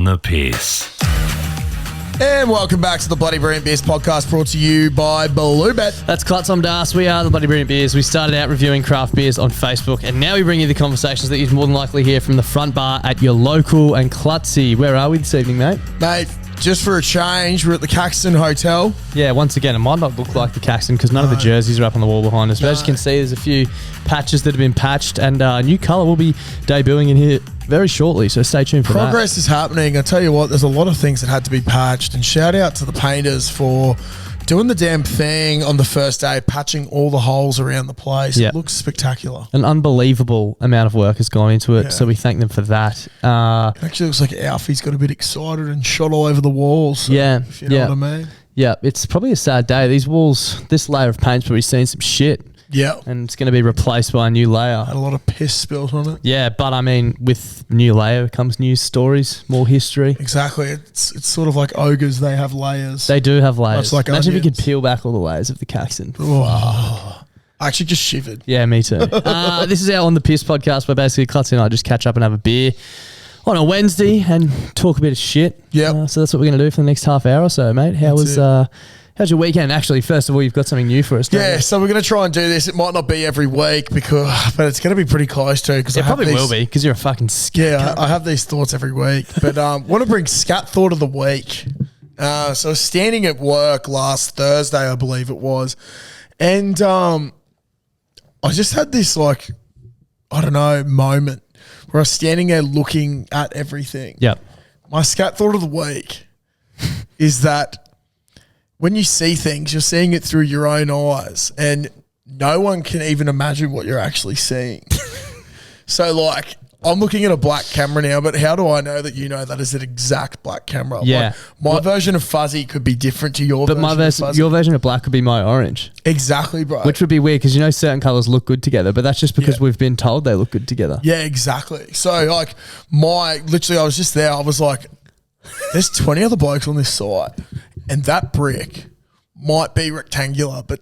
the piss. And welcome back to the Bloody Brilliant Beers podcast, brought to you by Bluebet. That's Klutz, I'm Das. We are the Bloody Brilliant Beers. We started out reviewing craft beers on Facebook, and now we bring you the conversations that you'd more than likely hear from the front bar at your local and Klutzy. Where are we this evening, mate? Mate, just for a change, we're at the Caxton Hotel. Yeah, once again, it might not look like the Caxton because none of the jerseys are up on the wall behind us. But as you can see, there's a few patches that have been patched, and a new colour will be debuting in here very shortly, so stay tuned for that. Progress is happening. I tell you what, there's a lot of things that had to be patched, and shout out to the painters for doing the damn thing on the first day, patching all the holes around the place. Yep. It looks spectacular. An unbelievable amount of work has gone into it, Yeah. so we thank them for that. It actually looks like Alfie's got a bit excited and shot all over the walls. So, Yeah, if you know yeah. what I mean. Yeah, it's probably a sad day. These walls, this layer of paint's probably seen some shit, Yeah. and it's going to be replaced by a new layer. Had a lot of piss spilled on it. Yeah, but I mean, with new layer comes new stories, more history. Exactly. It's sort of like ogres. They have layers. They do have layers. Much like Imagine if you onions. could peel back all the layers of the Caxton. Oh. I actually just shivered. Yeah, me too. This is our On the Piss podcast where basically Klutzy and I just catch up and have a beer on a Wednesday and talk a bit of shit. Yep. So that's what we're going to do for the next half hour or so, mate. How's your weekend? Actually, first of all, you've got something new for us, don't Yeah, you? so we're going to try and do this. It might not be every week, but it's going to be pretty close to. It probably will be because you're a fucking scat. Yeah, I have these thoughts every week. But want to bring Scat Thought of the Week. So I was standing at work last Thursday, I believe it was. And I just had this, like, I don't know, moment where I was standing there looking at everything. Yep. My Scat Thought of the Week is that when you see things, you're seeing it through your own eyes, and no one can even imagine what you're actually seeing. So, like, I'm looking at a black camera now, but how do I know that you know that is an exact black camera? Yeah. Like, my version of fuzzy could be different to your But version of fuzzy. your version of black could be my orange, Exactly, bro. which would be weird because you know certain colours look good together, but that's just because Yeah. we've been told they look good together. Yeah, exactly. So, like, literally, I was just there. I was like, there's 20 other blokes on this site, and that brick might be rectangular, but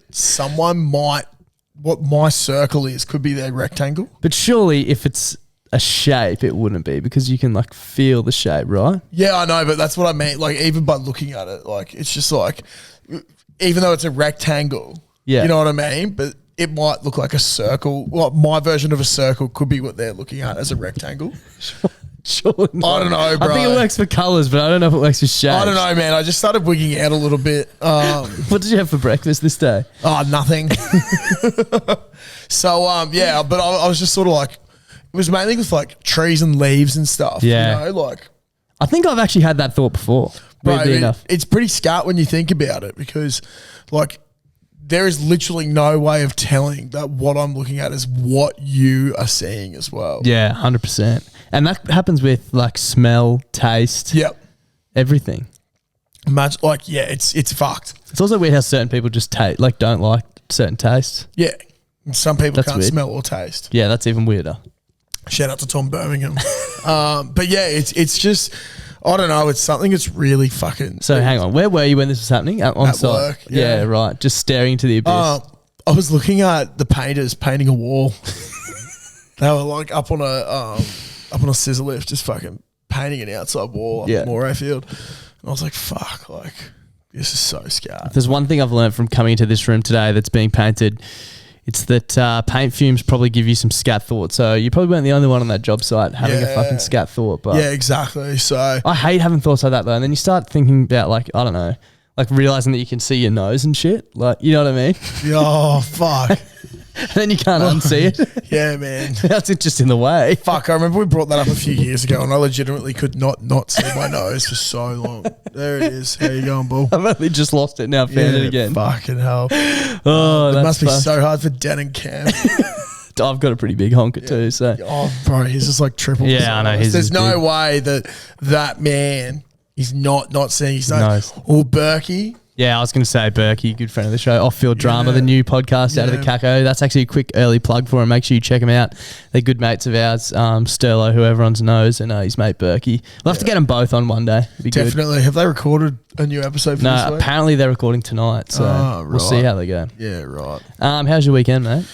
what my circle is could be their rectangle. But surely if it's a shape, it wouldn't be because you can like feel the shape, right? Yeah, I know, but that's what I mean. Like, even by looking at it, like, it's just like, even though it's a rectangle, Yeah. you know what I mean? But it might look like a circle. Well, my version of a circle could be what they're looking at as a rectangle. Surely not. I don't know, bro. I think it works for colours, but I don't know if it works for shapes. I don't know, man. I just started wigging out a little bit. What did you have for breakfast this day? Oh, nothing. So, yeah, but I was just sort of like, it was mainly with like trees and leaves and stuff. Yeah. You know, like, I think I've actually had that thought before, weirdly bro, enough. it's pretty scat when you think about it, because like there is literally no way of telling that what I'm looking at is what you are seeing as well. Yeah, 100%. And that happens with like smell, taste, Yep. everything. Much like, yeah, it's fucked. It's also weird how certain people just don't like certain tastes. Yeah. And some people That's can't weird. smell or taste. Yeah, that's even weirder. Shout out to Tom Birmingham. But yeah, it's just, I don't know. It's something that's really fucking. So hang on, where were you when this was happening? On At site? work, Yeah. yeah. Right. Just staring into the abyss. I was looking at the painters painting a wall. They were like up on a scissor lift, just fucking painting an outside wall up at Moray Field. And I was like, fuck, like, this is so scarred. There's one thing I've learned from coming into this room today that's being painted. It's that paint fumes probably give you some scat thought. So you probably weren't the only one on that job site having a fucking scat thought. But Yeah, exactly. So I hate having thoughts like that though. And then you start thinking about like, I don't know, like realizing that you can see your nose and shit. Like, you know what I mean? oh fuck. And then you can't unsee it. Yeah, man. That's it, just in the way. Fuck, I remember we brought that up a few years ago, and I legitimately could not see my nose for so long. There it is. How you going, bull? I've only just lost it now. Found it again. Fucking hell. Oh, It that's must be fucked. so hard for Dan and Cam. I've got a pretty big honker too. So Oh, bro, he's just like triple. Yeah, the I know, size. he's There's just no big. way that man is not seeing his nose. Nose. Or Berkey. yeah, I was going to say Berkey, good friend of the show, Off Field Drama, Yeah. the new podcast out of the Yeah. Caco. That's actually a quick early plug for him. Make sure you check him out. They're good mates of ours. Sterlo, who everyone's knows, and his mate Berkey. We'll have to get them both on one day. It'd be good. Definitely. Have they recorded a new episode for this No, week? apparently they're recording tonight, so Oh, we'll see right. how they go. Yeah, right. How's your weekend, mate?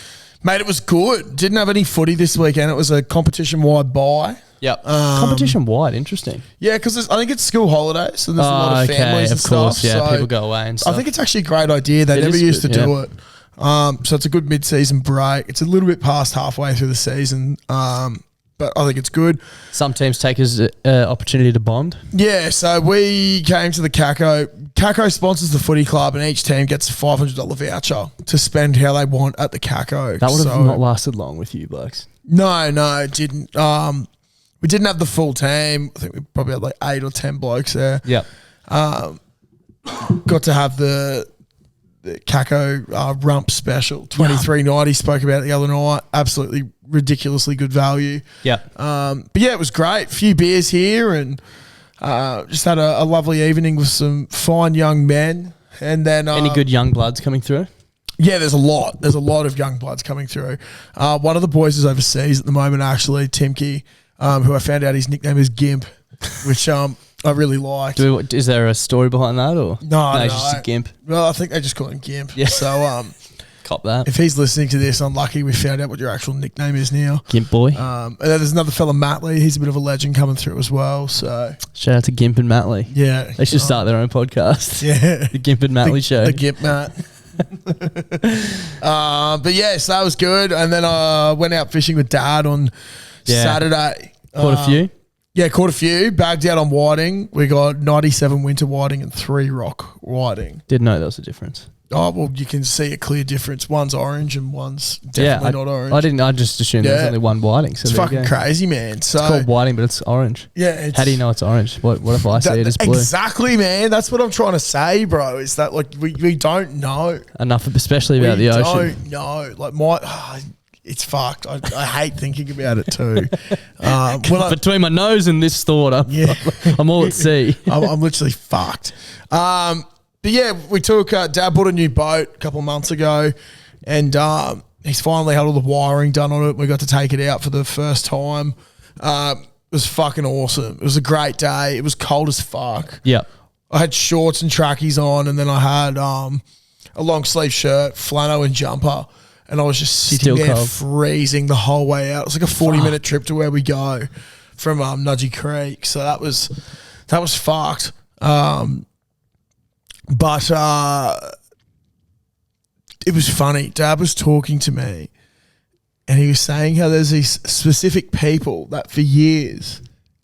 Mate, it was good. Didn't have any footy this weekend. It was a competition-wide bye. Yep. Competition wide, interesting. Yeah, because I think it's school holidays and there's a lot of families and stuff. Yeah, so people go away and stuff. I think it's actually a great idea. They never used to do it. So it's a good mid-season break. It's a little bit past halfway through the season, but I think it's good. Some teams take as an opportunity to bond. Yeah, so we came to the Caco. Caco sponsors the footy club and each team gets a $500 voucher to spend how they want at the Caco. That would have not lasted long with you blokes. No, it didn't. We didn't have the full team. I think we probably had like 8 or 10 blokes there. Yep. Got to have the Caco rump special, $23.90. Spoke about it the other night. Absolutely ridiculously good value. Yeah. But yeah, it was great. A few beers here and just had a lovely evening with some fine young men. And then any good young bloods coming through? Yeah, there's a lot. There's a lot of young bloods coming through. One of the boys is overseas at the moment, actually, Timke, who I found out his nickname is Gimp, which I really like. Is there a story behind that, or no, he's just a Gimp? Well, I think they just call him Gimp. Yeah. So cop that. If he's listening to this, I'm lucky we found out what your actual nickname is now. Gimp boy. And then there's another fella, Matley. He's a bit of a legend coming through as well. So shout out to Gimp and Matley. Yeah. They should start their own podcast. Yeah. The Gimp and Matley show. The Gimp Mat. But yeah, so that was good. And then I went out fishing with Dad on Saturday. Caught a few? Yeah, caught a few. Bagged out on whiting. We got 97 winter whiting and 3 rock whiting. Didn't know there was a difference. Oh, well, you can see a clear difference. One's orange and one's definitely not orange. I just assumed there was only one whiting. So it's fucking crazy, man. So it's called whiting, but it's orange. Yeah. How do you know it's orange? What if I see it as blue? Exactly, man. That's what I'm trying to say, bro. Is that like we don't know enough, especially about the ocean. We don't know. Like it's fucked. I hate thinking about it too. Between my nose and this thought, I'm all at sea. I'm literally fucked. But yeah, we took Dad bought a new boat a couple of months ago, and he's finally had all the wiring done on it. We got to take it out for the first time. It was fucking awesome. It was a great day. It was cold as fuck. Yeah, I had shorts and trackies on, and then I had a long sleeve shirt, flannel and jumper, and I was just sitting there freezing the whole way out. It was like a 40-minute trip to where we go from Nudgee Creek, so that was fucked. But it was funny. Dad was talking to me and he was saying how there's these specific people that for years,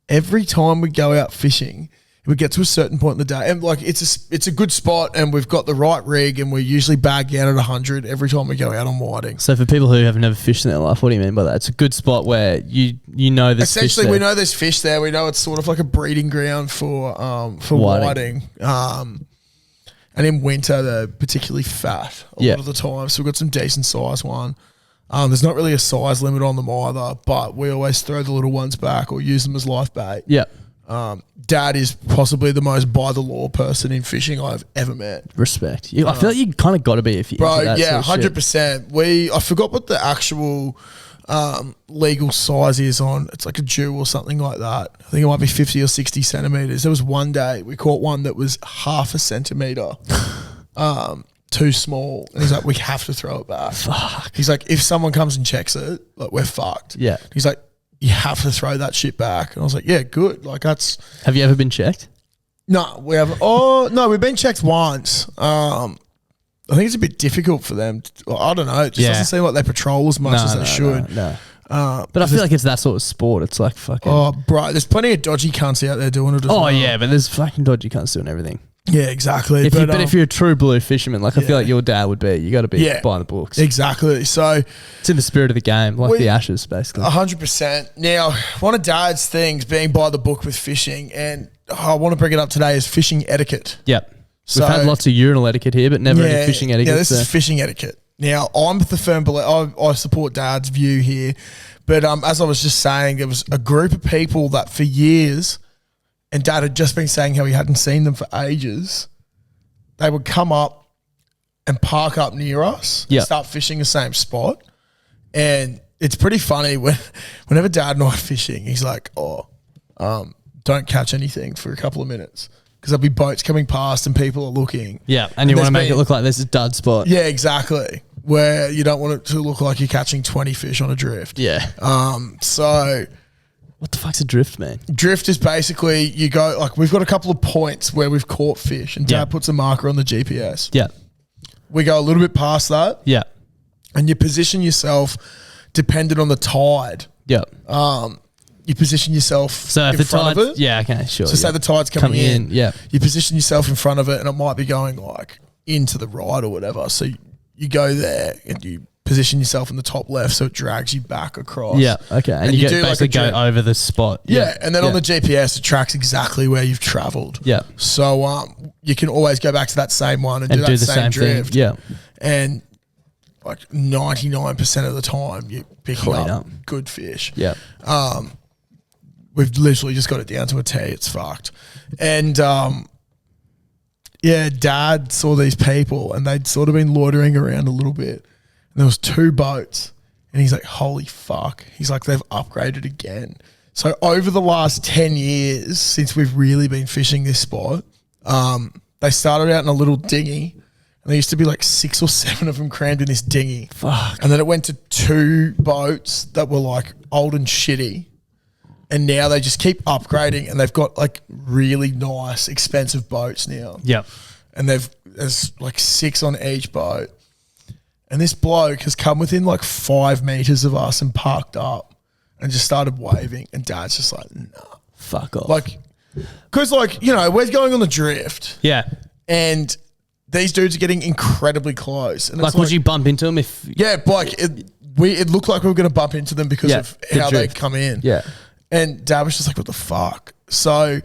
every time we go out fishing, we get to a certain point in the day and like it's a good spot and we've got the right rig and we usually bag out at 100 every time we go out on whiting. So for people who have never fished in their life, what do you mean by that? It's a good spot where you know there's fish there. We know there's fish there. We know it's sort of like a breeding ground for whiting. And in winter, they're particularly fat a lot of the time. So we've got some decent size one. There's not really a size limit on them either, but we always throw the little ones back or use them as life bait. Yeah. Dad is possibly the most by the law person in fishing I've ever met. Respect. I feel like you kind of got to be if you bro. Into that Yeah, sort of 100%. I forgot what the actual legal size is on. It's like a Jew or something like that. I think it might be 50 or 60 centimeters. There was one day we caught one that was half a centimeter too small. And he's like, we have to throw it back. Fuck. He's like, if someone comes and checks it, like we're fucked. Yeah. He's like, you have to throw that shit back. And I was like, yeah, good. Like that's. Have you ever been checked? No, we haven't. Oh no, we've been checked once. I think it's a bit difficult for them. I don't know. It just doesn't seem like they patrol as much as they should. No. But I feel like it's that sort of sport. It's like fucking. Oh, bro, there's plenty of dodgy cunts out there doing it as well. Oh, yeah, but there's fucking dodgy cunts doing everything. Yeah, exactly. But if you're a true blue fisherman, like I feel like your dad would be, you got to be by the books. Exactly. So it's in the spirit of the game, like the Ashes, basically. 100%. Now, one of Dad's things being by the book with fishing, and I want to bring it up today, is fishing etiquette. Yep. We've had lots of urinal etiquette here, but never any fishing etiquette. Yeah, this is fishing etiquette. Now, I'm the firm believer. I support Dad's view here, but as I was just saying, there was a group of people that for years, and Dad had just been saying how he hadn't seen them for ages. They would come up and park up near us and start fishing the same spot. And it's pretty funny whenever Dad and I are fishing, he's like, don't catch anything for a couple of minutes. Because there'll be boats coming past and people are looking. Yeah, and you want to make it look like there's a dud spot. Yeah, exactly. Where you don't want it to look like you're catching 20 fish on a drift. Yeah. So What the fuck's a drift, man? Drift is basically you go, like, we've got a couple of points where we've caught fish and Dad puts a marker on the GPS. Yeah. We go a little bit past that. Yeah. And you position yourself dependent on the tide. Yeah. You position yourself So if in the front tide, of it. yeah, okay, sure. So say the tide's coming in. Yeah. You position yourself in front of it and it might be going like into the right or whatever. So you go there and you position yourself in the top left so it drags you back across. Yeah, okay. And you do basically like go over the spot. Yeah, and then on the GPS it tracks exactly where you've travelled. Yeah. So you can always go back to that same one and do the same drift. thing. Yeah. And like 99% of the time you're picking Clean up up. good fish. Yeah. We've literally just got it down to a T. It's fucked. And Dad saw these people and they'd sort of been loitering around a little bit. And there was 2 boats. And he's like, holy fuck. He's like, they've upgraded again. So over the last 10 years since we've really been fishing this spot, they started out in a little dinghy. And there used to be like 6 or 7 of them crammed in this dinghy. Fuck. And then it went to 2 boats that were like old and shitty. And now they just keep upgrading and they've got like really nice, expensive boats now. Yep. And there's like 6 on each boat. And this bloke has come within like 5 meters of us and parked up and just started waving. And Dad's just like, nah. Fuck off. Like, because like, you know, we're going on the drift. Yeah. And these dudes are getting incredibly close. And Like, would you bump into them if... Yeah, like it looked like we were going to bump into them because of how they come in. Yeah. And Dad was just like, what the fuck? So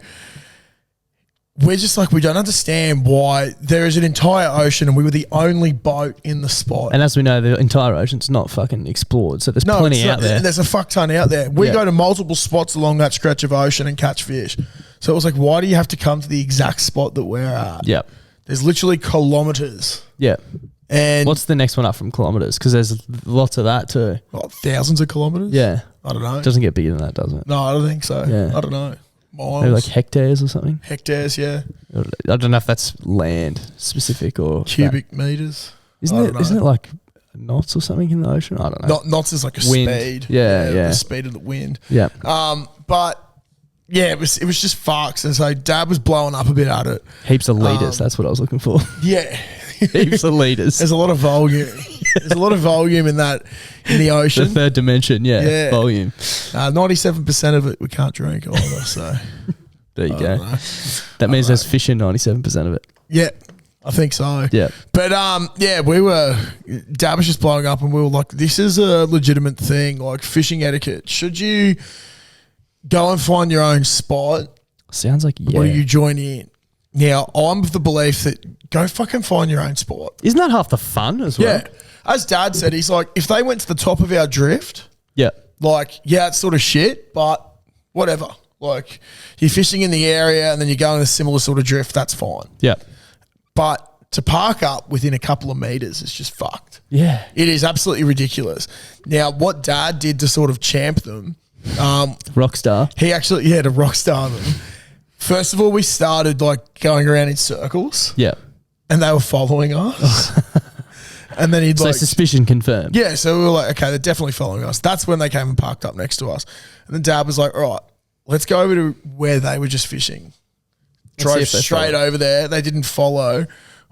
we're just like, we don't understand why there is an entire ocean and we were the only boat in the spot. And as we know, the entire ocean's not fucking explored, so there's plenty out there. There's a fuck ton out there. We go to multiple spots along that stretch of ocean and catch fish. So it was like, why do you have to come to the exact spot that we're at? Yeah. There's literally kilometers. Yeah. And what's the next one up from kilometers? Because there's lots of that too. Thousands of kilometers? Yeah. I don't know. It doesn't get bigger than that, does it? No, I don't think so. Yeah. I don't know. Miles. Maybe like hectares or something? Hectares, yeah. I don't know if that's land specific or... Cubic meters. Isn't it like knots or something in the ocean? I don't know. Knots is like a wind. speed. Yeah. The speed of the wind. Yeah. But yeah, it was just fucks. And so Dad was blowing up a bit at it. Heaps of litres, that's what I was looking for. Yeah. Heaps of litres. There's a lot of volume. There's a lot of volume in the ocean. The third dimension, yeah. Volume. 97% of it we can't drink either, so. There you go. That means there's fish in 97% of it. Yeah, I think so. Yeah. But Dad was just blowing up and we were like, this is a legitimate thing, like fishing etiquette. Should you go and find your own spot? Sounds like, yeah. Or do you join in? Now, I'm of the belief that go fucking find your own spot. Isn't that half the fun as well? Yeah. As Dad said, he's like, if they went to the top of our drift, yeah, like, yeah, it's sort of shit, but whatever. Like, you're fishing in the area and then you're going a similar sort of drift, that's fine. Yeah. But to park up within a couple of meters is just fucked. Yeah. It is absolutely ridiculous. Now, what Dad did to sort of champ them, Rockstar. he actually, to rockstar them. First of all, we started like going around in circles. Yeah. And they were following us. And then he'd so like... suspicion confirmed. Yeah, so we were like, okay, they're definitely following us. That's when they came and parked up next to us. And then Dad was like, all right, let's go over to where they were just fishing. Drove straight over there. They didn't follow.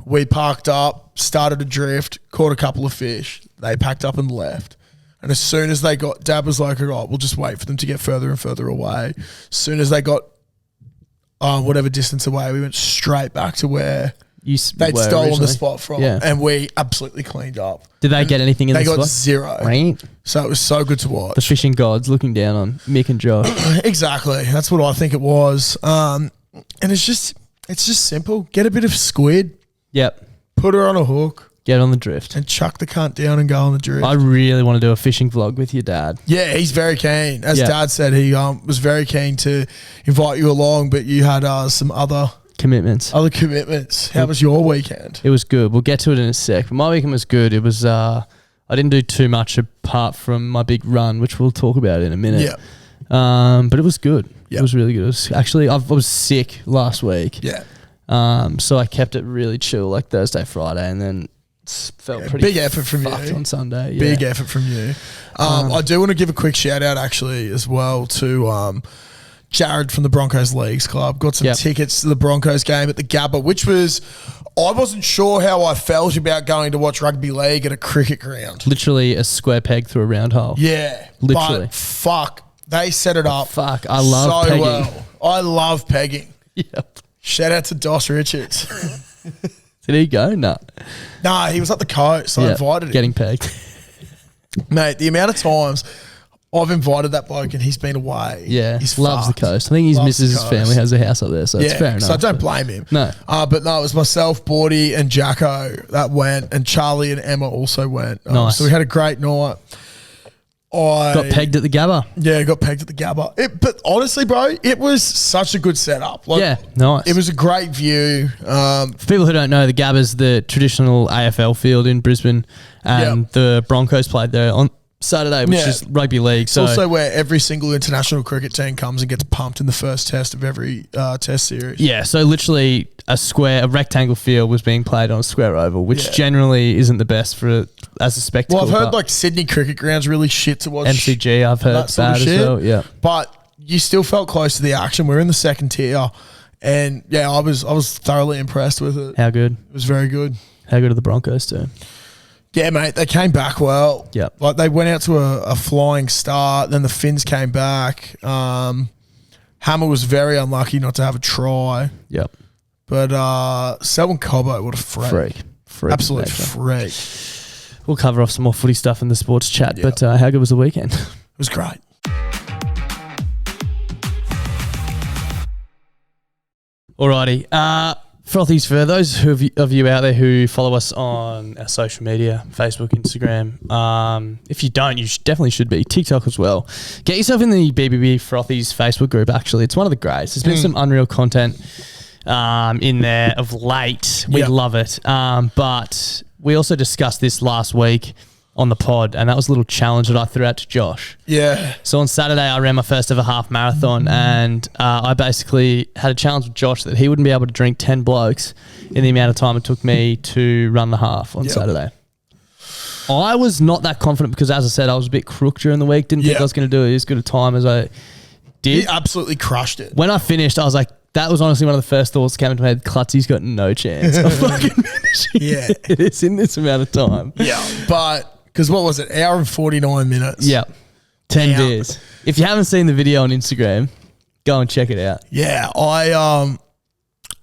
We parked up, started a drift, caught a couple of fish. They packed up and left. And as soon as they got... Dad was like, all right, we'll just wait for them to get further and further away. As soon as they got whatever distance away, we went straight back to where... They'd stolen originally. the spot from, and we absolutely cleaned up. Did they get anything in the spot? They got 0. Right. So it was so good to watch. The fishing gods looking down on Mick and Josh. Exactly. That's what I think it was. And it's just simple. Get a bit of squid. Yep. Put her on a hook. Get on the drift. And chuck the cunt down and go on the drift. I really want to do a fishing vlog with your dad. Yeah, he's very keen. As Dad said, he was very keen to invite you along, but you had some other commitments. How was your weekend? It was good. We'll get to it in a sec. But my weekend was good. It was I didn't do too much apart from my big run, which we'll talk about in a minute. Yeah. But it was good. Yep. It was really good. It was actually, I was sick last week. Yeah. So I kept it really chill, like Thursday, Friday, and then felt pretty big effort from fucked you on Sunday. Yeah. Big effort from you. I do want to give a quick shout out actually as well to Jared from the Broncos Leagues Club. Got some tickets to the Broncos game at the Gabba, which was, I wasn't sure how I felt about going to watch rugby league at a cricket ground. Literally a square peg through a round hole. Yeah. Literally. But fuck, they set it up I love so pegging. well. I love pegging. Yep. Shout out to Dos Richards. Did he go? No. Nah, he was up the coast. So I invited him. Getting pegged. Mate, the amount of times I've invited that bloke and he's been away. Yeah, he's loves fucked. the coast. I think his missus' family has a house up there, so it's fair enough. So I don't blame him. No. But no, it was myself, Bordy and Jacko that went, and Charlie and Emma also went. Nice. So we had a great night. Got pegged at the Gabba. Yeah, got pegged at the Gabba. But honestly, bro, it was such a good setup. Like, Yeah, nice. It was a great view. For people who don't know, the Gabba's the traditional AFL field in Brisbane, and the Broncos played there on Saturday, which is rugby league. It's also where every single international cricket team comes and gets pumped in the first test of every test series. Yeah, so literally a rectangle field was being played on a square oval, which generally isn't the best for as a spectacle. Well, I've heard like Sydney cricket ground's really shit to watch. MCG, I've heard bad as well. Yeah, but you still felt close to the action. We're in the second tier, and I was thoroughly impressed with it. How good? It was very good. How good are the Broncos too? Yeah, mate, they came back well. Yeah, like they went out to a flying start. Then the Finns came back. Hammer was very unlucky not to have a try. Yep. But Selwyn Cobbo, what a freak. Absolute freak. We'll cover off some more footy stuff in the sports chat, but how good was the weekend? It was great. Alrighty. Frothies, for those of you out there who follow us on our social media, Facebook, Instagram, if you don't, you definitely should be. TikTok as well. Get yourself in the BBB Frothies Facebook group, actually. It's one of the greats. There's been some unreal content in there of late. We love it. But we also discussed this last week on the pod, and that was a little challenge that I threw out to Josh. Yeah. So on Saturday, I ran my first ever half marathon, and I basically had a challenge with Josh that he wouldn't be able to drink 10 blokes in the amount of time it took me to run the half on Saturday. I was not that confident because, as I said, I was a bit crook during the week. Didn't think I was going to do as good a time as I did. He absolutely crushed it. When I finished, I was like, that was honestly one of the first thoughts that came into my head. Klutzy's got no chance of fucking finishing this in this amount of time. Yeah, but because what was it, hour and 49 minutes? Yeah, 10 beers. If you haven't seen the video on Instagram, go and check it out. Yeah,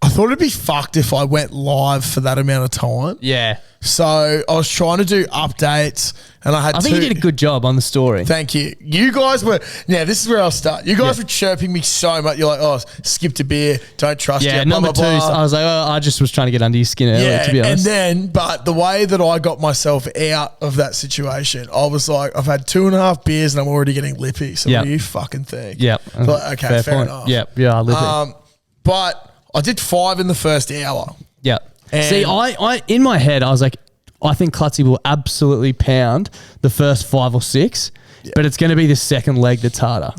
I thought it'd be fucked if I went live for that amount of time. Yeah. So I was trying to do updates, and I think you did a good job on the story. Thank you. You guys were, now this is where I'll start. You guys were chirping me so much. You're like, oh, skipped a beer, don't trust you. Yeah, blah, number blah, two, blah. I was like, oh, I just was trying to get under your skin earlier, to be honest. And then, but the way that I got myself out of that situation, I was like, I've had 2.5 beers and I'm already getting lippy. So what do you fucking think? Yep. So like, okay, fair enough. Yep. Yeah, lippy. But I did 5 in the first hour. Yeah. See, I in my head, I was like, I think Klutzy will absolutely pound the first 5 or 6, but it's going to be the second leg that's harder.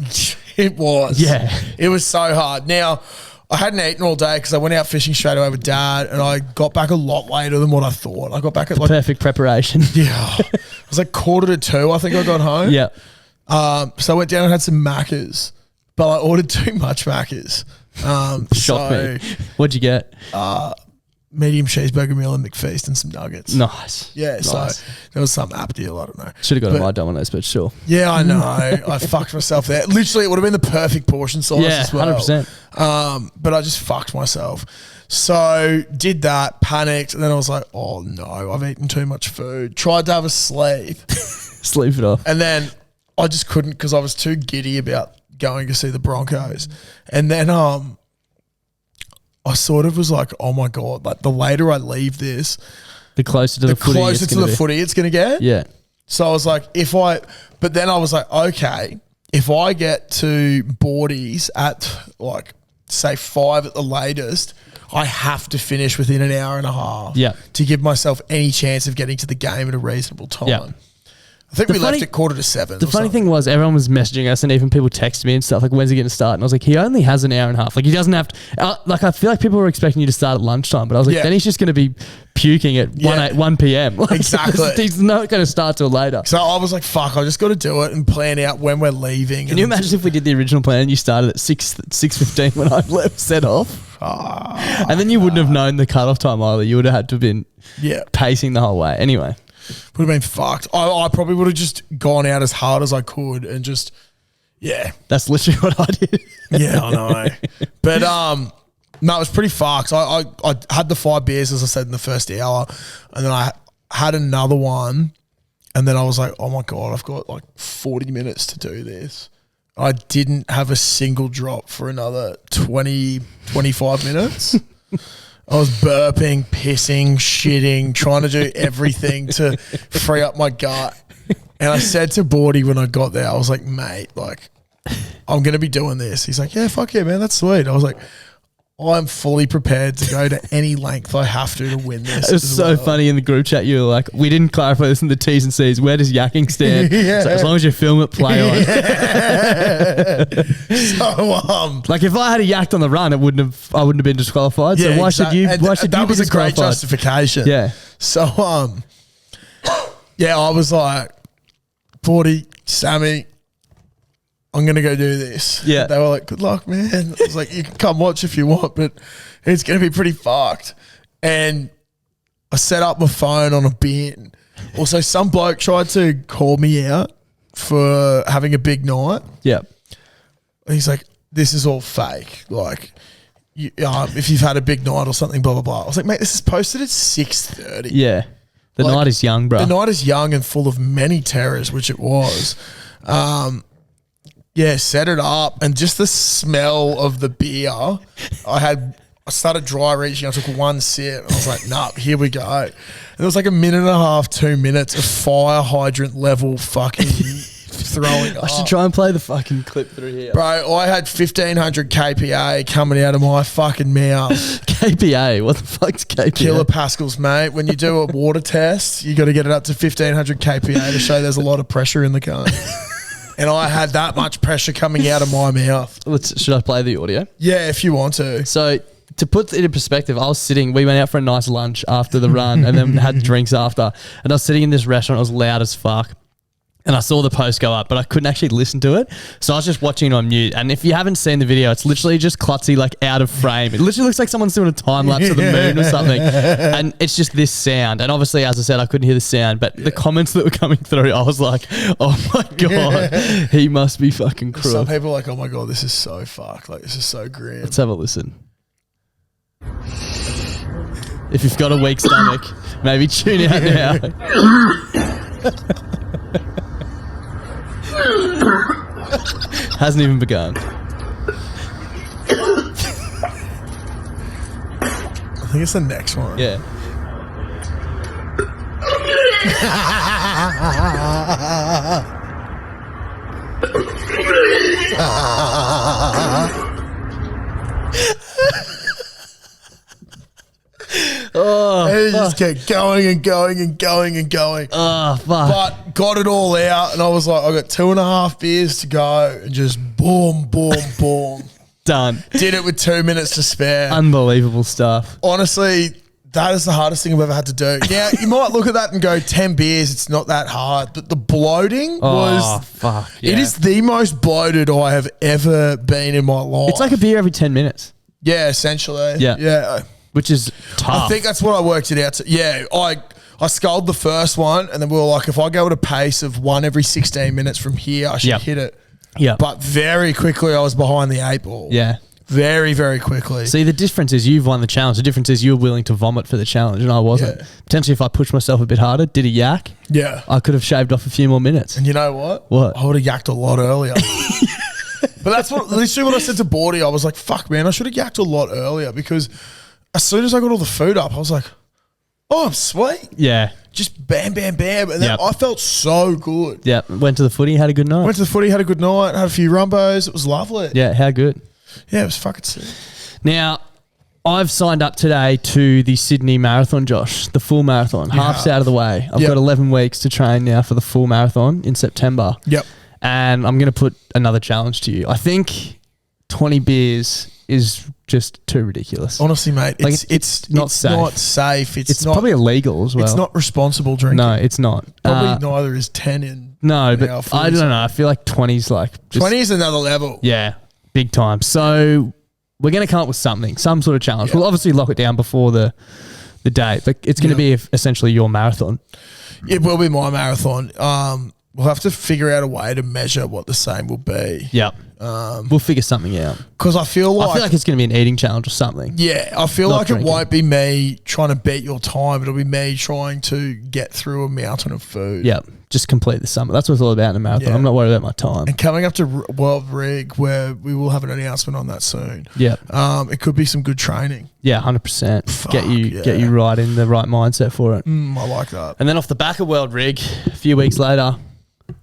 It was. Yeah. It was so hard. Now, I hadn't eaten all day because I went out fishing straight away with Dad, and I got back a lot later than what I thought. I got back at like... Perfect preparation. Yeah. It was like 1:45, I think I got home. Yeah. So I went down and had some Maccas, but I ordered too much Maccas. Shocked me. What'd you get? Medium cheeseburger meal and McFeast and some nuggets. Nice. Yeah, nice. So there was some app deal, I don't know. Should have got my Domino's, but sure. Yeah, I know. I fucked myself there. Literally, it would have been the perfect portion size as well. 100%. But I just fucked myself. So did that, panicked, and then I was like, oh no, I've eaten too much food. Tried to have a sleep. Sleep it off. And then I just couldn't because I was too giddy about going to see the Broncos. And then I sort of was like, oh my God, like the later I leave this, the closer to the footy it's going to get. Yeah. So I was like, but then I was like, okay, if I get to Bordy's at like, say 5 at the latest, I have to finish within an hour and a half to give myself any chance of getting to the game at a reasonable time. I think we left at 6:45. The funny thing was, everyone was messaging us, and even people texted me and stuff like, "When's he going to start?" And I was like, "He only has an hour and a half. Like, he doesn't have to." Like, I feel like people were expecting you to start at lunchtime, but I was like, then he's just going to be puking at 1 p.m. Like, exactly. He's not going to start till later. So I was like, "Fuck! I just got to do it and plan out when we're leaving." Can you imagine if we did the original plan and you started at 6:15 when I set off, and then you wouldn't have known the cutoff time either. You would have had to have been pacing the whole way. Anyway. Would have been fucked. I probably would have just gone out as hard as I could and just, That's literally what I did. Yeah, I know. But, no, it was pretty fucked. I had the 5 beers, as I said, in the first hour. And then I had another one. And then I was like, oh my God, I've got like 40 minutes to do this. I didn't have a single drop for another 20, 25 minutes. I was burping, pissing, shitting, trying to do everything to free up my gut. And I said to Bordy when I got there, I was like, mate, like, I'm going to be doing this. He's like, yeah, fuck yeah, man, that's sweet. I was like, I'm fully prepared to go to any length I have to win this. It was so funny in the group chat. You were like, we didn't clarify this in the T's and C's. Where does yakking stand? So as long as you film it, play on. So, like if I had a yacked on the run, I wouldn't have been disqualified. So why should you? Why should that you be was a great disqualified? justification. Yeah. So, I was like, 40, Sammy, I'm going to go do this. Yeah. They were like, good luck, man. I was like, you can come watch if you want, but it's going to be pretty fucked. And I set up my phone on a bin. Also, some bloke tried to call me out for having a big night. Yeah. He's like, this is all fake. Like, if you've had a big night or something, blah, blah, blah. I was like, mate, this is posted at 6:30. Yeah. The night is young, bro. The night is young and full of many terrors, which it was. Set it up, and just the smell of the beer. I started dry reaching. I took one sip. And I was like, nah, here we go. And it was like a minute and a half, 2 minutes of fire hydrant level fucking throwing up. I should try and play the fucking clip through here. Bro, I had 1,500 kPa coming out of my fucking mouth. kPa? What the fuck's kPa? Kilopascals, mate. When you do a water test, you got to get it up to 1,500 kPa to show there's a lot of pressure in the car. And I had that much pressure coming out of my mouth. Should I play the audio? Yeah, if you want to. So to put it in perspective, we went out for a nice lunch after the run and then had drinks after. And I was sitting in this restaurant. It was loud as fuck. And I saw the post go up, but I couldn't actually listen to it. So I was just watching it on mute. And if you haven't seen the video, it's literally just Klutzy like out of frame. It literally looks like someone's doing a time lapse of the moon or something. And it's just this sound. And obviously, as I said, I couldn't hear the sound. But the comments that were coming through, I was like, oh my God, he must be fucking cruel. Some people are like, oh my God, this is so fucked. Like, this is so grim. Let's have a listen. If you've got a weak stomach, maybe tune out now. Hasn't even begun. I think it's the next one. Yeah. He just kept going and going and going and going. Oh, fuck. But got it all out, and I was like, I got 2.5 beers to go, and just boom, boom, boom. Done. Did it with 2 minutes to spare. Unbelievable stuff. Honestly, that is the hardest thing I've ever had to do. Now, you might look at that and go, 10 beers, it's not that hard. But the bloating was... fuck. Yeah. It is the most bloated I have ever been in my life. It's like a beer every 10 minutes. Yeah, essentially. Yeah. Yeah. Which is tough. I think that's what I worked it out to. Yeah, I sculled the first one, and then we were like, if I go at a pace of one every 16 minutes from here, I should hit it. Yeah. But very quickly, I was behind the 8 ball. Yeah. Very, very quickly. See, the difference is you've won the challenge. The difference is you were willing to vomit for the challenge, and I wasn't. Yeah. Potentially, if I pushed myself a bit harder, did a yak, I could have shaved off a few more minutes. And you know what? What? I would have yacked a lot earlier. But that's literally what I said to Bordy. I was like, fuck, man, I should have yacked a lot earlier, because as soon as I got all the food up, I was like, oh, I'm sweet. Yeah. Just bam, bam, bam. And then I felt so good. Yeah. Went to the footy, had a good night. Went to the footy, had a good night, had a few rumbos. It was lovely. Yeah, how good? Yeah, it was fucking sick. Now, I've signed up today to the Sydney Marathon, Josh, the full marathon. Half's out of the way. I've got 11 weeks to train now for the full marathon in September. Yep. And I'm going to put another challenge to you. I think 20 beers is just too ridiculous. Honestly, mate, Like, it's not safe. not safe. It's not, probably illegal as well. It's not responsible drinking. No, it's not. Probably neither is 10 in. No, in but our I don't know. I feel like 20's like just, 20 is another level. yeah, big time. So we're going to come up with something, some sort of challenge. Yeah. We'll obviously lock it down before the date, but it's going to be essentially your marathon. It will be my marathon. We'll have to figure out a way to measure what the same will be. Yep. We'll figure something out. Because I feel like it's going to be an eating challenge or something. yeah, I feel Not like drinking. it won't be me trying to beat your time. It'll be me trying to get through a mountain of food. Yep. Just complete the summer. That's what it's all about in a marathon. Yeah. I'm not worried about my time. And coming up to World Rig, where we will have an announcement on that soon. Yep. It could be some good training. Yeah, 100%. Fuck, Get yeah. you right in the right mindset for it. I like that. And then off the back of World Rig, a few weeks later,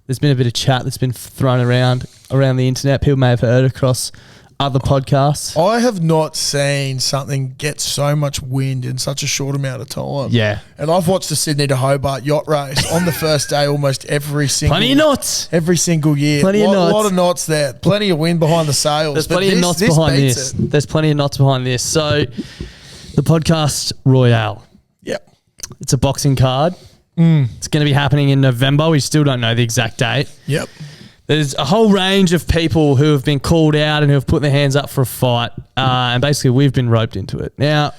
there's been a bit of chat that's been thrown around the internet. People may have heard across other podcasts. I have not seen something get so much wind in such a short amount of time. Yeah. And I've watched the Sydney to Hobart yacht race on the first day almost every single Plenty of knots. Every single year. Plenty of knots. A lot of knots there. Plenty of wind behind the sails. There's But plenty of knots behind beats this. it. There's plenty of knots behind this. So the podcast Royale. Yep. It's a boxing card. It's going to be happening in November. We still don't know the exact date. Yep. There's a whole range of people who have been called out and who have put their hands up for a fight. And basically, we've been roped into it. Now,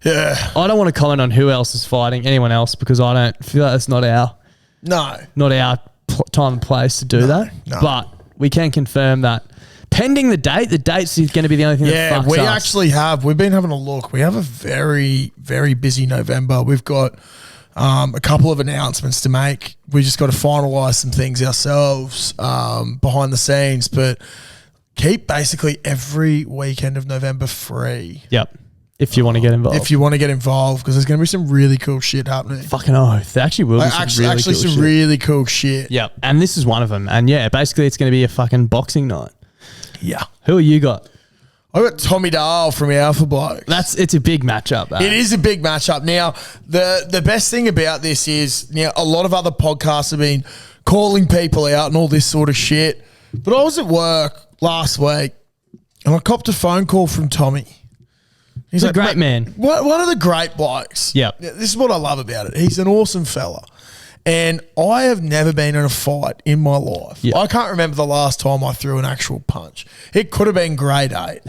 Yeah. I don't want to comment on who else is fighting, anyone else, because I don't feel like it's not our No. time and place to do that. no. But we can confirm that pending the date's going to be the only thing Yeah, that fucks we us. actually have. We've been having a look. We have a very, very busy November. We've got a couple of announcements to make. We just got to finalise some things ourselves behind the scenes, but keep basically every weekend of November free. Yep. If you want to get involved. If you want to get involved, because there's going to be some really cool shit happening. Fucking oath. There actually will be some really cool shit. Yep. And this is one of them. And yeah, basically it's going to be a fucking boxing night. Yeah. Who are you got? I got Tommy Dahl from Alpha Blokes. It's a big matchup. That. It is a big matchup. Now, the best thing about this is, a lot of other podcasts have been calling people out and all this sort of shit. But I was at work last week and I copped a phone call from Tommy. He's a great man. One of the great blokes. Yep. This is what I love about it. He's an awesome fella. And I have never been in a fight in my life. Yep. I can't remember the last time I threw an actual punch. It could have been grade 8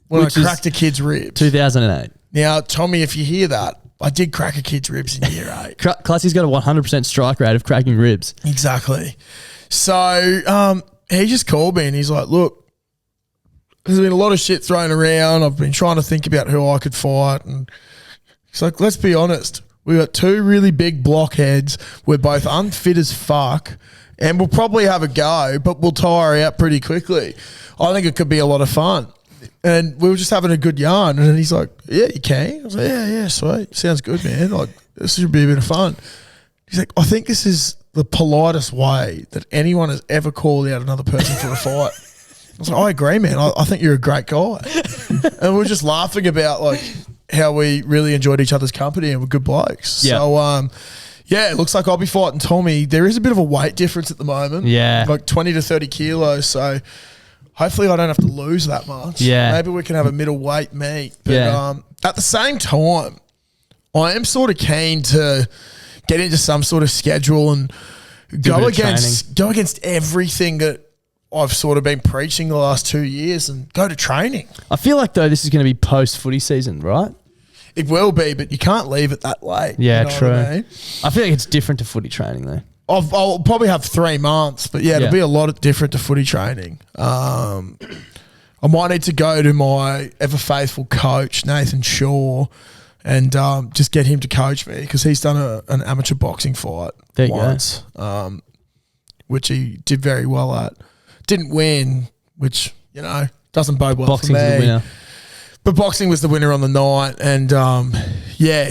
when Which I is cracked a kid's ribs. 2008. Now, Tommy, if you hear that, I did crack a kid's ribs in year 8. Classy's got a 100% strike rate of cracking ribs. Exactly. So he just called me and he's like, look, there's been a lot of shit thrown around. I've been trying to think about who I could fight. And he's like, let's be honest. We got 2 really big blockheads. We're both unfit as fuck. And we'll probably have a go, but we'll tire out pretty quickly. I think it could be a lot of fun. And we were just having a good yarn. And he's like, yeah, you can. I was like, yeah, sweet. Sounds good, man. Like, this should be a bit of fun. He's like, I think this is the politest way that anyone has ever called out another person for a fight. I was like, I agree, man. I think you're a great guy. And we were just laughing about, like, how we really enjoyed each other's company and we're good blokes. Yeah. So, it looks like I'll be fighting Tommy. There is a bit of a weight difference at the moment. Yeah. Like 20 to 30 kilos. So hopefully I don't have to lose that much. Yeah. Maybe we can have a middleweight meet. But Yeah. At the same time, I am sort of keen to get into some sort of schedule and go against everything that I've sort of been preaching the last 2 years and go to training. I feel like, though, this is going to be post-footy season, right? It will be, but you can't leave it that late. Yeah, you know true. what I mean? I feel like it's different to footy training, though. I'll probably have 3 months, but it'll be a lot different to footy training. I might need to go to my ever faithful coach, Nathan Shaw, and just get him to coach me because he's done an amateur boxing fight once, which he did very well at. Didn't win, which, doesn't bode well Boxing's for me. the winner. But boxing was the winner on the night. And,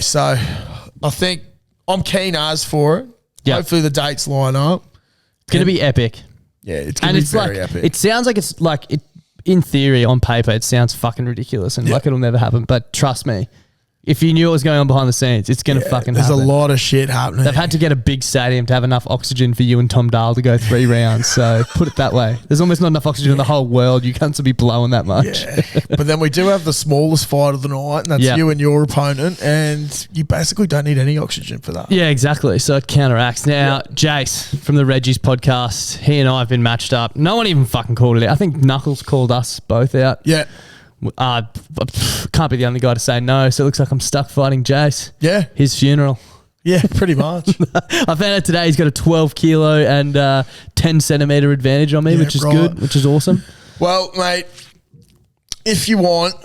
so I think I'm keen as for it. Yep. Hopefully the dates line up. It's going to be epic. Yeah, it's going to be very epic. It sounds like it's like in theory, on paper, it sounds fucking ridiculous and like it'll never happen. But trust me, if you knew what was going on behind the scenes, it's going to fucking happen. There's a lot of shit happening. They've had to get a big stadium to have enough oxygen for you and Tom Dahl to go 3 rounds. So put it that way. There's almost not enough oxygen in the whole world. You can't be blowing that much. Yeah. But then we do have the smallest fight of the night, and that's you and your opponent, and you basically don't need any oxygen for that. Yeah, exactly. So it counteracts. Now, Jace from the Reggie's podcast, he and I have been matched up. No one even fucking called it out. I think Knuckles called us both out. Yeah. Can't be the only guy to say no, so it looks like I'm stuck fighting Jace. Yeah. His funeral. Yeah, pretty much. I found out today he's got a 12 kilo and 10 centimetre advantage on me, which is good, which is awesome. Well, mate, if you want,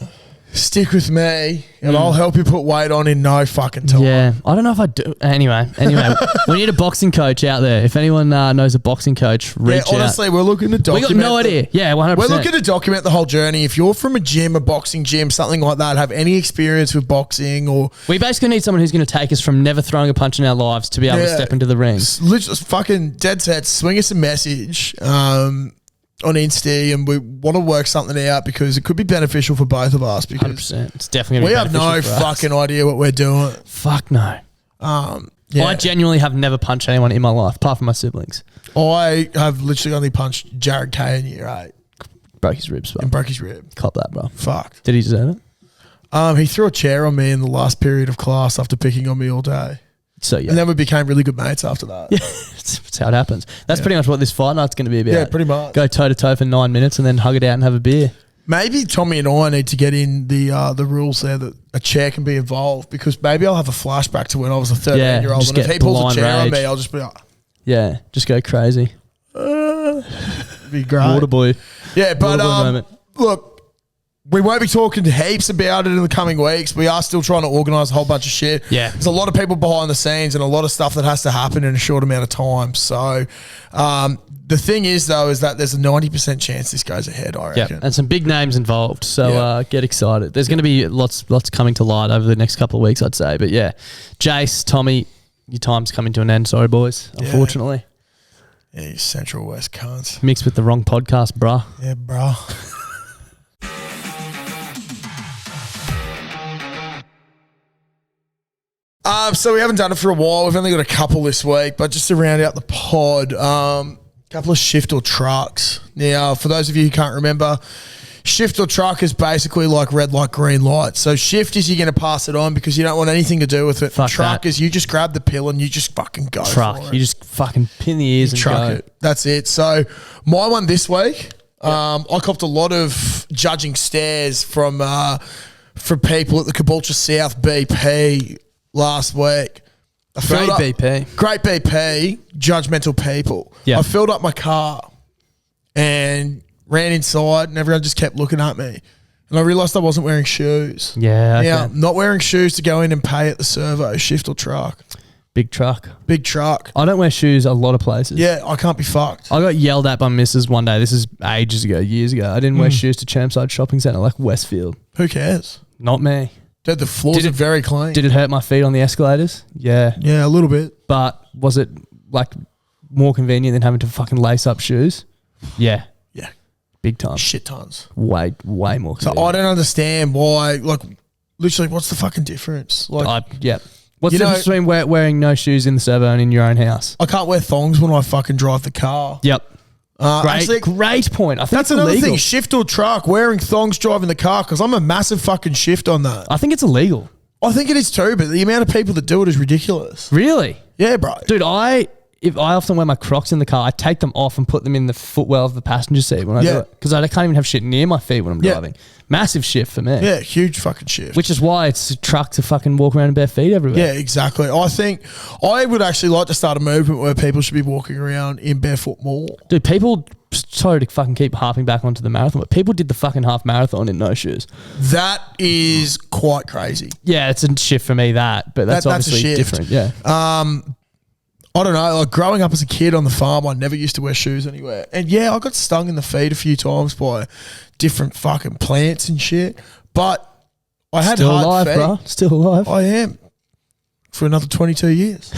stick with me and I'll help you put weight on in no fucking time. Yeah, I don't know if I do. Anyway, we need a boxing coach out there. If anyone knows a boxing coach, reach out. Honestly, we're looking to document. We got no idea. Yeah, 100%. We're looking to document the whole journey. If you're from a gym, a boxing gym, something like that, have any experience with boxing or... We basically need someone who's going to take us from never throwing a punch in our lives to be able to step into the ring. Literally, fucking dead set, swing us a message on Insta, and we want to work something out because it could be beneficial for both of us. Because 100%. It's definitely going to be beneficial. We have no fucking idea what we're doing. Fuck no. Yeah. I genuinely have never punched anyone in my life, apart from my siblings. I have literally only punched Jared Kay in year 8. Broke his ribs, bro. And broke his rib. Cop that, bro. Fucked. Did he deserve it? He threw a chair on me in the last period of class after picking on me all day. So yeah. And then we became really good mates after that. Yeah, that's how it happens. That's pretty much what this fight night's going to be about. Yeah, pretty much. Go toe to toe for 9 minutes and then hug it out and have a beer. Maybe Tommy and I need to get in the rules there that a chair can be involved, because maybe I'll have a flashback to when I was a 13-year-old, and if he pulls a chair on me, I'll just be like... Yeah, just go crazy. It'd be great. Water boy. Yeah, but look, we won't be talking heaps about it in the coming weeks. We are still trying to organise a whole bunch of shit. Yeah. There's a lot of people behind the scenes and a lot of stuff that has to happen in a short amount of time. So the thing is, though, is that there's a 90% chance this goes ahead, I reckon. Yeah, and some big names involved. So get excited. There's going to be lots coming to light over the next couple of weeks, I'd say. But yeah, Jace, Tommy, your time's coming to an end. Sorry, boys, unfortunately. Yeah, you Central West cunts. Mixed with the wrong podcast, bruh. Yeah, bruh. So we haven't done it for a while. We've only got a couple this week, but just to round out the pod, couple of shift or trucks. Now, for those of you who can't remember, shift or truck is basically like red light, green light. So shift is you're going to pass it on because you don't want anything to do with it. Fuck truck that. is you just grab the pill and you just fucking go Truck. for it. You just fucking pin the ears and truck go. it. That's it. So my one this week, I copped a lot of judging stares from people at the Caboolture South BP last week. Great BP. Great BP, judgmental people. Yeah. I filled up my car and ran inside and everyone just kept looking at me. And I realised I wasn't wearing shoes. Yeah. Now, Okay. not wearing shoes to go in and pay at the servo, shift or truck. Big truck. Big truck. I don't wear shoes a lot of places. Yeah, I can't be fucked. I got yelled at by missus one day. This is ages ago, years ago. I didn't wear shoes to Chermside Shopping Centre like Westfield. Who cares? Not me. Dude, the floors are very clean. Did it hurt my feet on the escalators? Yeah. Yeah, a little bit. But was it like more convenient than having to fucking lace up shoes? Yeah. Yeah. Big time. Shit tons. Way more So convenient. I don't understand why, like, literally, what's the fucking difference? Like, What's the difference between wearing no shoes in the servo and in your own house? I can't wear thongs when I fucking drive the car. Yep. Actually, Great point. I think that's it's another illegal. thing. Shift or truck, wearing thongs driving the car, because I'm a massive fucking shift on that. I think it's illegal. I think it is too, but the amount of people that do it is ridiculous. Really? Yeah, bro. Dude, I often wear my Crocs in the car, I take them off and put them in the footwell of the passenger seat when I do it. Because I can't even have shit near my feet when I'm driving. Massive shift for me. Yeah, huge fucking shift. Which is why it's a truck to fucking walk around in bare feet everywhere. Yeah, exactly. I think I would actually like to start a movement where people should be walking around in barefoot more. Dude, people, sorry to fucking keep harping back onto the marathon, but people did the fucking half marathon in no shoes. That is quite crazy. Yeah, it's a shift for me, but that's obviously different. Yeah. I don't know, like growing up as a kid on the farm, I never used to wear shoes anywhere. And yeah, I got stung in the feet a few times by different fucking plants and shit. But I had Still hard alive, feet. bro. Still alive. I am. For another 22 years.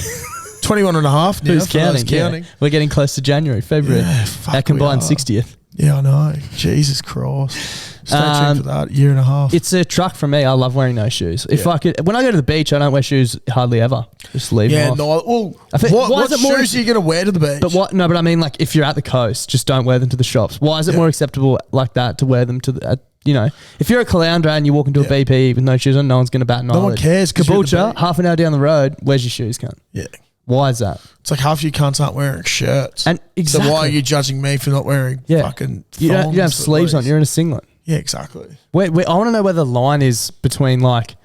21 and a half now. Who's for those counting? Yeah. We're getting close to January, February. Yeah, fuck, Our combined we are. 60th. Yeah, I know. Jesus Christ. Stay tuned for that. Year and a half. It's a truck for me. I love wearing no shoes. If Yeah. I could, when I go to the beach, I don't wear shoes hardly ever. Just leave them Yeah, off. no. Well, I think- why what is it more- shoes are you going to wear to the beach? But what? No, but I mean, like, if you're at the coast, just don't wear them to the shops. Why is it Yeah. more acceptable like that to wear them to the? You know, if you're at Caloundra and you walk into a Yeah. BP with no shoes on, no one's going to bat an No one eyelid. cares 'cause you're at the Caboolture, beach. half an hour down the road, where's your shoes, cunt? Yeah. Why is that? It's like half you cunts aren't wearing shirts. And exactly. So why are you judging me for not wearing fucking You don't have thongs at sleeves on. least? You're in a singlet. Yeah, exactly. I want to know where the line is between, like,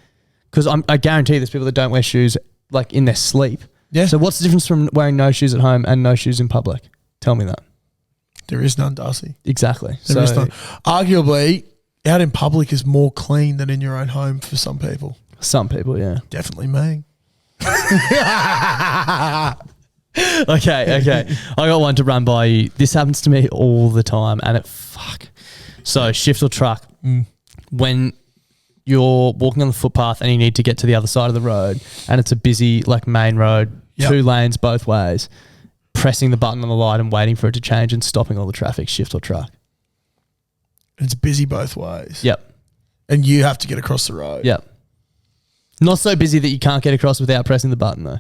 because I guarantee there's people that don't wear shoes like in their sleep. Yeah. So what's the difference from wearing no shoes at home and no shoes in public? Tell me that. There is none, Darcy. Exactly. There is none. Arguably, out in public is more clean than in your own home for some people. Some people, yeah. Definitely me. Okay. I got one to run by you. This happens to me all the time, and So shift or truck. When you're walking on the footpath and you need to get to the other side of the road, and it's a busy like main road, Yep. 2 lanes both ways, pressing the button on the light and waiting for it to change and stopping all the traffic, shift or truck. It's busy both ways. Yep. And you have to get across the road. Yep. Not so busy that you can't get across without pressing the button though.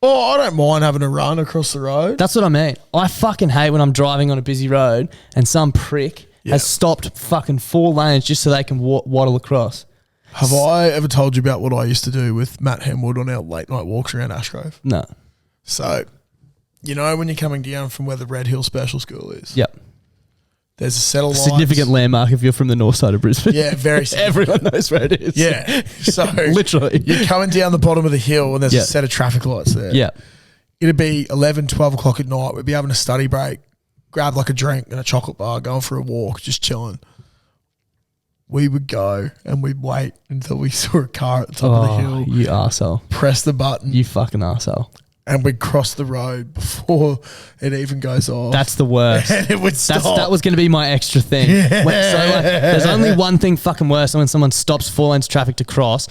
Oh, I don't mind having a run across the road. That's what I mean. I fucking hate when I'm driving on a busy road and some prick has stopped fucking 4 lanes just so they can waddle across. Have I ever told you about what I used to do with Matt Hemwood on our late night walks around Ashgrove? No. So, you know when you're coming down from where the Red Hill Special School is? Yep. There's a set of lights. Significant landmark if you're from the north side of Brisbane. Yeah, very significant. Everyone knows where it is. Yeah. So Literally. you're coming down the bottom of the hill and there's Yeah. a set of traffic lights there. Yeah. It'd be 11, 12 o'clock at night. We'd be having a study break, grab like a drink and a chocolate bar, going for a walk, just chilling. We would go and we'd wait until we saw a car at the top of the hill. You arsehole. Press the button. You fucking arsehole. And we'd cross the road before it even goes off. That's the worst. And it would stop. That was going to be my extra thing. There's only one thing fucking worse than when someone stops 4 lanes of traffic to cross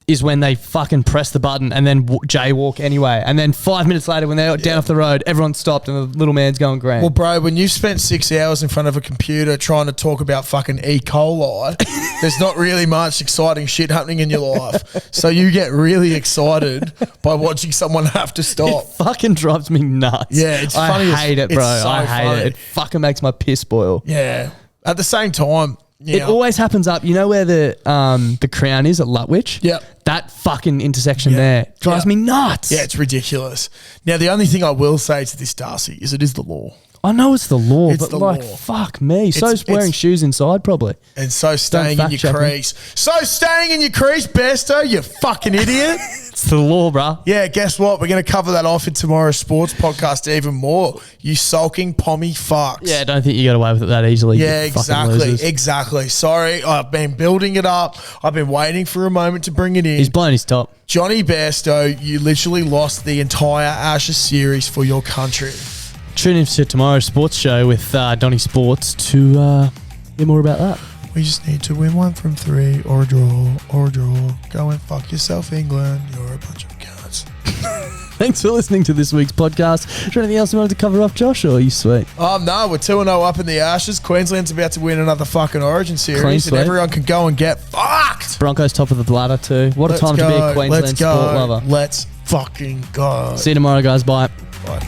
is when they fucking press the button and then jaywalk anyway. And then 5 minutes later when they're down off the road, everyone stopped and the little man's going green. Well, bro, when you've spent 6 hours in front of a computer trying to talk about fucking E. coli, there's not really much exciting shit happening in your life. So you get really excited by watching someone have to stop. It fucking drives me nuts. Yeah, it's funny. I hate it, bro. It's so I hate funny. it. It fucking makes my piss boil. Yeah. At the same time, It always happens up. You know where the Crown is at Lutwich? Yep. That fucking intersection there drives me nuts. Yeah, it's ridiculous. Now, the only thing I will say to this, Darcy, is it is the law. I know it's the law, It's but the like, law. fuck me. So's It's- wearing shoes inside, probably. And so staying in your fact check me. crease. So staying in your crease, Besto, you fucking idiot. It's the law, bruh. Yeah, guess what? We're going to cover that off in tomorrow's sports podcast even more. You sulking pommy fucks. Yeah, I don't think you got away with it that easily. Yeah, you fucking losers. exactly. Sorry, I've been building it up. I've been waiting for a moment to bring it in. He's blown his top. Johnny Bairstow, you literally lost the entire Ashes series for your country. Tune in to tomorrow's sports show with Donny Sports to hear more about that. We just need to win 1 from 3 or a draw or a draw. Go and fuck yourself, England. You're a bunch of cunts. Thanks for listening to this week's podcast. Is there anything else you wanted to cover off, Josh, or are you sweet? No, we're 2-0 up in the Ashes. Queensland's about to win another fucking Origin series, Clean and sweep. everyone can go and get fucked. Broncos top of the ladder too. What a time to be a Queensland sport lover. Let's fucking go. See you tomorrow, guys. Bye. Bye.